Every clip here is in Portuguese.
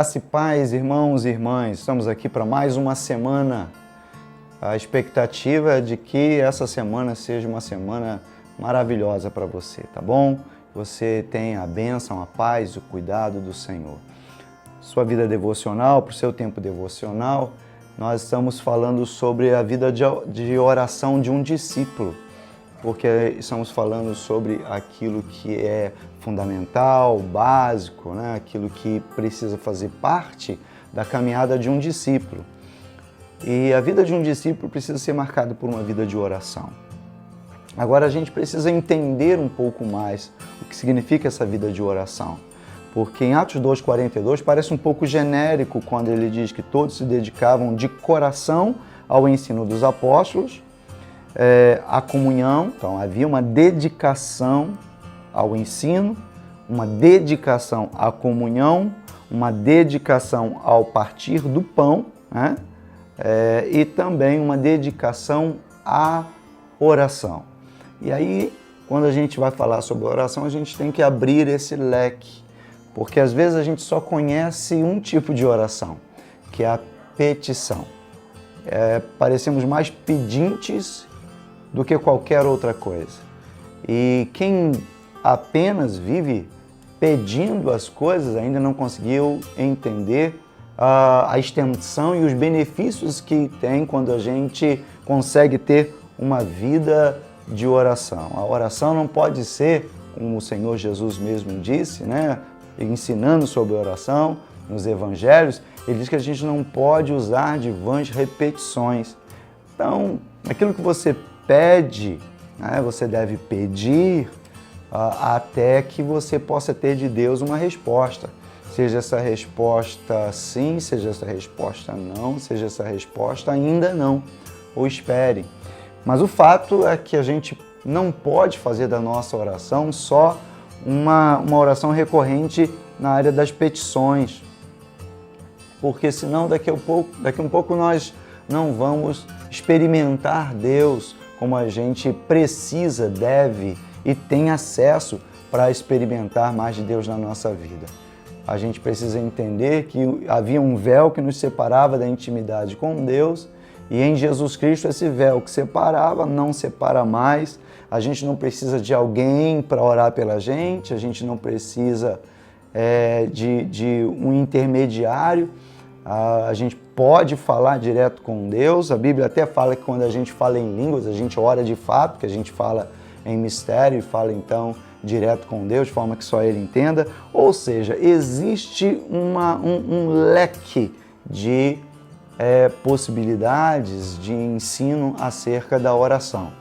Graça e paz, irmãos e irmãs. Estamos aqui para mais uma semana. A expectativa é de que essa semana seja uma semana maravilhosa para você, tá bom? Você tenha a bênção, a paz, o cuidado do Senhor. Sua vida devocional, para o seu tempo devocional, nós estamos falando sobre a vida de oração de um discípulo, porque estamos falando sobre aquilo que é fundamental, básico, né? Aquilo que precisa fazer parte da caminhada de um discípulo. E a vida de um discípulo precisa ser marcada por uma vida de oração. Agora a gente precisa entender um pouco mais o que significa essa vida de oração. Porque em Atos 2,42 parece um pouco genérico quando ele diz que todos se dedicavam de coração ao ensino dos apóstolos, à comunhão. Então havia uma dedicação ao ensino, uma dedicação à comunhão, uma dedicação ao partir do pão, né? E também uma dedicação à oração. E aí, quando a gente vai falar sobre oração, a gente tem que abrir esse leque, porque às vezes a gente só conhece um tipo de oração, que é a petição. Parecemos mais pedintes do que qualquer outra coisa. E quem apenas vive pedindo as coisas ainda não conseguiu entender a extensão e os benefícios que tem quando a gente consegue ter uma vida de oração. A oração não pode ser, como o Senhor Jesus mesmo disse, né? Ensinando sobre oração nos evangelhos, ele diz que a gente não pode usar de vãs repetições. Então, aquilo que você pede, né, você deve pedir até que você possa ter de Deus uma resposta. Seja essa resposta sim, seja essa resposta não, seja essa resposta ainda não, ou espere. Mas o fato é que a gente não pode fazer da nossa oração só uma oração recorrente na área das petições, porque senão daqui um pouco nós não vamos experimentar Deus como a gente precisa, deve e tem acesso para experimentar mais de Deus na nossa vida. A gente precisa entender que havia um véu que nos separava da intimidade com Deus e em Jesus Cristo esse véu que separava não separa mais. A gente não precisa de alguém para orar pela gente, a gente não precisa de um intermediário, a gente pode falar direto com Deus. A Bíblia até fala que quando a gente fala em línguas, a gente ora de fato, que a gente fala em mistério e fala então direto com Deus, de forma que só Ele entenda. Ou seja, existe um leque de possibilidades de ensino acerca da oração.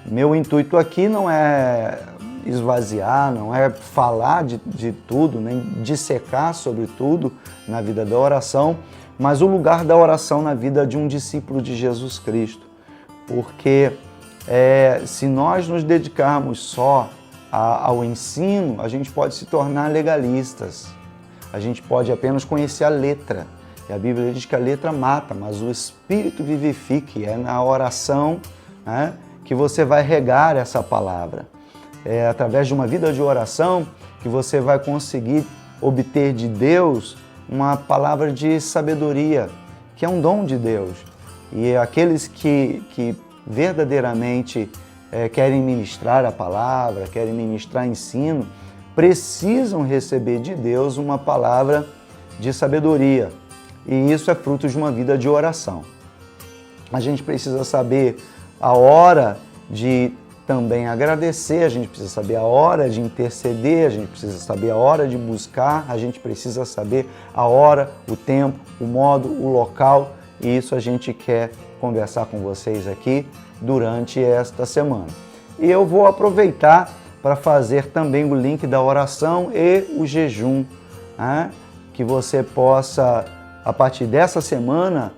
Meu intuito aqui não é esvaziar, não é falar de tudo, nem dissecar sobre tudo na vida da oração, mas o lugar da oração na vida de um discípulo de Jesus Cristo. Porque se nós nos dedicarmos só ao ensino, a gente pode se tornar legalistas. A gente pode apenas conhecer a letra. E a Bíblia diz que a letra mata, mas o Espírito vivifica. É na oração, né, que você vai regar essa palavra. É através de uma vida de oração que você vai conseguir obter de Deus uma palavra de sabedoria, que é um dom de Deus. E aqueles que verdadeiramente querem ministrar a palavra, querem ministrar ensino, precisam receber de Deus uma palavra de sabedoria. E isso é fruto de uma vida de oração. A gente precisa saber a hora de também agradecer, a gente precisa saber a hora de interceder, a gente precisa saber a hora de buscar, a gente precisa saber a hora, o tempo, o modo, o local, e isso a gente quer conversar com vocês aqui durante esta semana. E eu vou aproveitar para fazer também o link da oração e o jejum, né? Que você possa, a partir dessa semana,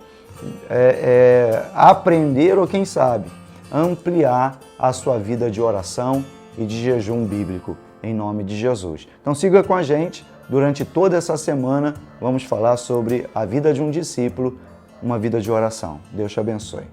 aprender ou quem sabe, ampliar a sua vida de oração e de jejum bíblico, em nome de Jesus. Então siga com a gente, durante toda essa semana vamos falar sobre a vida de um discípulo, uma vida de oração. Deus te abençoe.